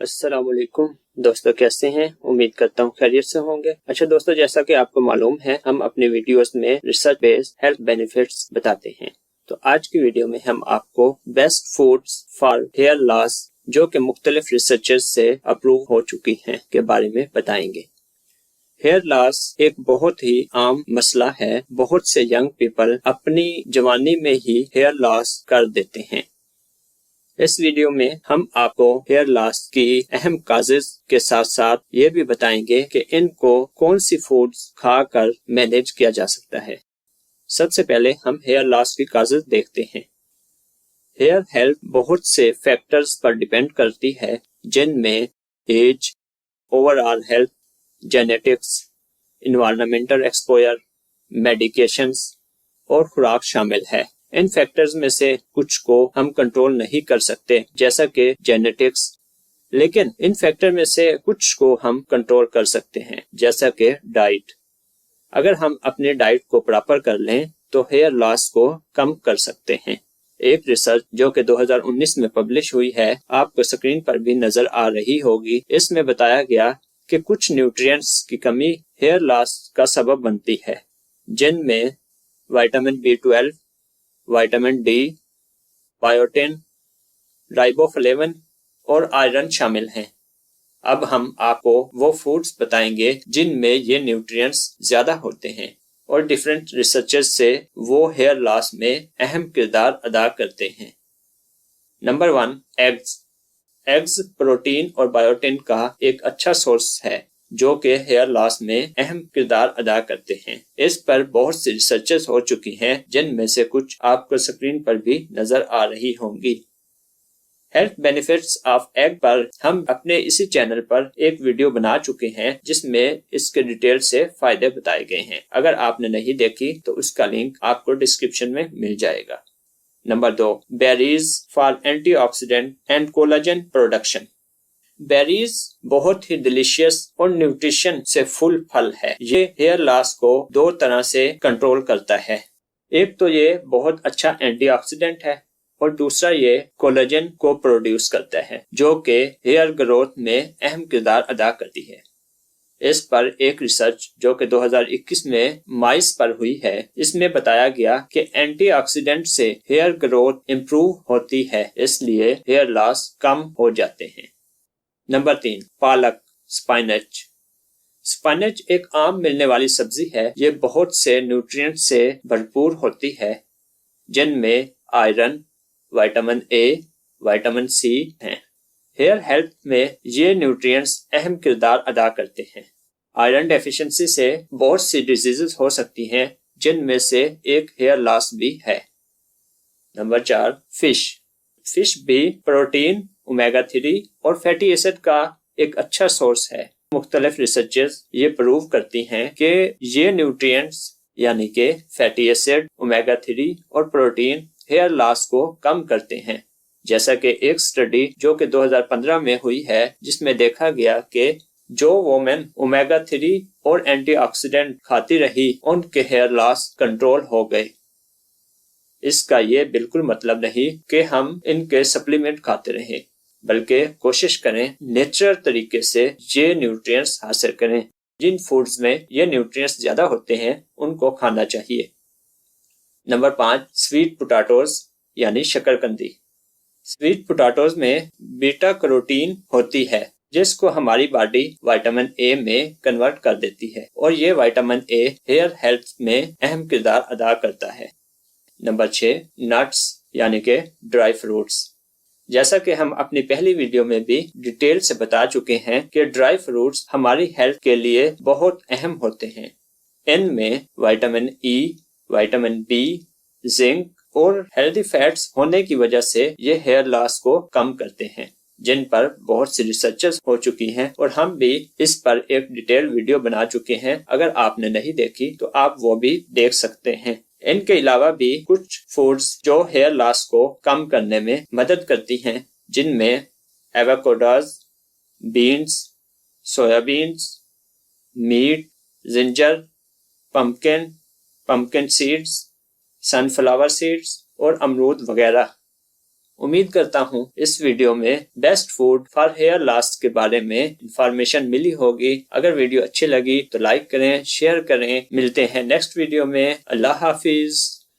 السلام علیکم دوستوں، کیسے ہیں؟ امید کرتا ہوں خیریت سے ہوں گے۔ اچھا دوستوں، جیسا کہ آپ کو معلوم ہے ہم اپنی ویڈیوز میں ریسرچ بیسڈ ہیلتھ بینیفٹس بتاتے ہیں۔ تو آج کی ویڈیو میں ہم آپ کو best foods for hair loss جو کہ مختلف ریسرچز سے اپروو ہو چکی ہیں کے بارے میں بتائیں گے۔ ہیئر لاس ایک بہت ہی عام مسئلہ ہے۔ بہت سے ینگ پیپل اپنی جوانی میں ہی ہیئر لاس کر دیتے ہیں۔ اس ویڈیو میں ہم آپ کو ہیئر لاس کی اہم کازز کے ساتھ ساتھ یہ بھی بتائیں گے کہ ان کو کون سی فوڈز کھا کر مینیج کیا جا سکتا ہے۔ سب سے پہلے ہم ہیئر لاس کی کازز دیکھتے ہیں۔ ہیئر ہیلتھ بہت سے فیکٹرز پر ڈیپینڈ کرتی ہے، جن میں age, overall health, genetics, environmental exposure, medications اور خوراک شامل ہے۔ ان فیکٹرز میں سے کچھ کو ہم کنٹرول نہیں کر سکتے، جیسا کہ جینیٹکس، لیکن ان فیکٹر میں سے کچھ کو ہم کنٹرول کر سکتے ہیں، جیسا کہ ڈائٹ۔ اگر ہم اپنے ڈائٹ کو پراپر کر لیں تو ہیئر لاس کو کم کر سکتے ہیں۔ ایک ریسرچ جو کہ 2019 میں پبلش ہوئی ہے، آپ کو اسکرین پر بھی نظر آ رہی ہوگی، اس میں بتایا گیا کہ کچھ نیوٹرینٹس کی کمی ہیئر لاس کا سبب بنتی ہے، جن میں وٹامن B12، وٹامن ڈی، بائیوٹین، رائبوفلیون اور آئرن شامل ہیں۔ اب ہم آپ کو وہ فوڈز بتائیں گے جن میں یہ نیوٹرینٹس زیادہ ہوتے ہیں، اور ڈیفرنٹ ریسرچز سے وہ ہیئر لاس میں اہم کردار ادا کرتے ہیں۔ Number 1، eggs. ایگز پروٹین اور بائیوٹین کا ایک اچھا سورس ہے جو کہ ہیئر لاس میں اہم کردار ادا کرتے ہیں۔ اس پر بہت سی ریسرچز ہو چکی ہیں، جن میں سے کچھ آپ کو اسکرین پر بھی نظر آ رہی ہوں گی۔ ہیلتھ بینیفٹس آف ایگ پر ہم اپنے اسی چینل پر ایک ویڈیو بنا چکے ہیں، جس میں اس کے ڈیٹیل سے فائدے بتائے گئے ہیں۔ اگر آپ نے نہیں دیکھی تو اس کا لنک آپ کو ڈسکرپشن میں مل جائے گا۔ Number 2، berries for antioxidant and collagen production. Berries بہت ہی ڈیلیشیس اور نیوٹریشن سے فل پھل ہے۔ یہ ہیئر لاس کو دو طرح سے کنٹرول کرتا ہے۔ ایک تو یہ بہت اچھا اینٹی آکسیڈنٹ ہے، اور دوسرا یہ کولاجن کو پروڈیوس کرتا ہے، جو کہ ہیئر گروتھ میں اہم کردار ادا کرتی ہے۔ اس پر ایک ریسرچ جو کہ 2021 میں مائس پر ہوئی ہے، اس میں بتایا گیا کہ اینٹی آکسیڈنٹ سے ہیئر گروتھ امپروو ہوتی ہے، اس لیے ہیئر لاس کم ہو جاتے ہیں۔ نمبر 3، پالک، سپائنچ۔ سپائنچ ایک عام ملنے والی سبزی ہے۔ یہ بہت سے نیوٹرینٹ سے بھرپور ہوتی ہے، جن میں iron, vitamin A, vitamin C ہیں۔ ہیئر ہیلتھ میں یہ نیوٹرینٹس اہم کردار ادا کرتے ہیں۔ آئرن ڈیفیشنسی سے بہت سی ڈیزیزز ہو سکتی ہیں، جن میں سے ایک ہیئر لاس بھی ہے۔ Number 4، fish. فش بھی پروٹین، اومیگا 3 اور فیٹی ایسڈ کا ایک اچھا سورس ہے۔ مختلف ریسرچز یہ پروو کرتی ہیں کہ یہ نیوٹرینٹس یعنی کہ فیٹی ایسڈ، اومیگا 3 اور پروٹین ہیئر لاس کو کم کرتے ہیں۔ جیسا کہ ایک سٹڈی جو کہ 2015 میں ہوئی ہے، جس میں دیکھا گیا کہ جو وومن اومیگا 3 اور اینٹی آکسیڈنٹ کھاتی رہی، ان کے ہیئر لاس کنٹرول ہو گئے۔ اس کا یہ بالکل مطلب نہیں کہ ہم ان کے سپلیمنٹ کھاتے رہیں، بلکہ کوشش کریں نیچرل طریقے سے یہ نیوٹرینٹس حاصل کریں۔ جن فوڈز میں یہ نیوٹرینٹس زیادہ ہوتے ہیں ان کو کھانا چاہیے۔ نمبر 5، سویٹ پوٹیٹوز یعنی شکرکندی۔ سویٹ پوٹیٹوز میں بیٹا کیروٹین ہوتی ہے، جس کو ہماری باڈی وٹامن اے میں کنورٹ کر دیتی ہے، اور یہ وٹامن اے ہیئر ہیلتھ میں اہم کردار ادا کرتا ہے۔ نمبر 6، نٹس یعنی کہ ڈرائی فروٹس۔ جیسا کہ ہم اپنی پہلی ویڈیو میں بھی ڈیٹیل سے بتا چکے ہیں کہ ڈرائی فروٹس ہماری ہیلتھ کے لیے بہت اہم ہوتے ہیں۔ ان میں vitamin E, vitamin B, zinc اور ہیلدی فیٹس ہونے کی وجہ سے یہ ہیئر لاس کو کم کرتے ہیں، جن پر بہت سی ریسرچز ہو چکی ہیں، اور ہم بھی اس پر ایک ڈیٹیل ویڈیو بنا چکے ہیں۔ اگر آپ نے نہیں دیکھی تو آپ وہ بھی دیکھ سکتے ہیں۔ ان کے علاوہ بھی کچھ فوڈز جو ہیئر لاس کو کم کرنے میں مدد کرتی ہیں، جن میں avocados, beans, soya beans, meat, ginger, pumpkin seeds, sunflower seeds اور امرود وغیرہ۔ امید کرتا ہوں اس ویڈیو میں best food for hair loss کے بارے میں انفارمیشن ملی ہوگی۔ اگر ویڈیو اچھی لگی تو لائک کریں، شیئر کریں۔ ملتے ہیں نیکسٹ ویڈیو میں۔ اللہ حافظ۔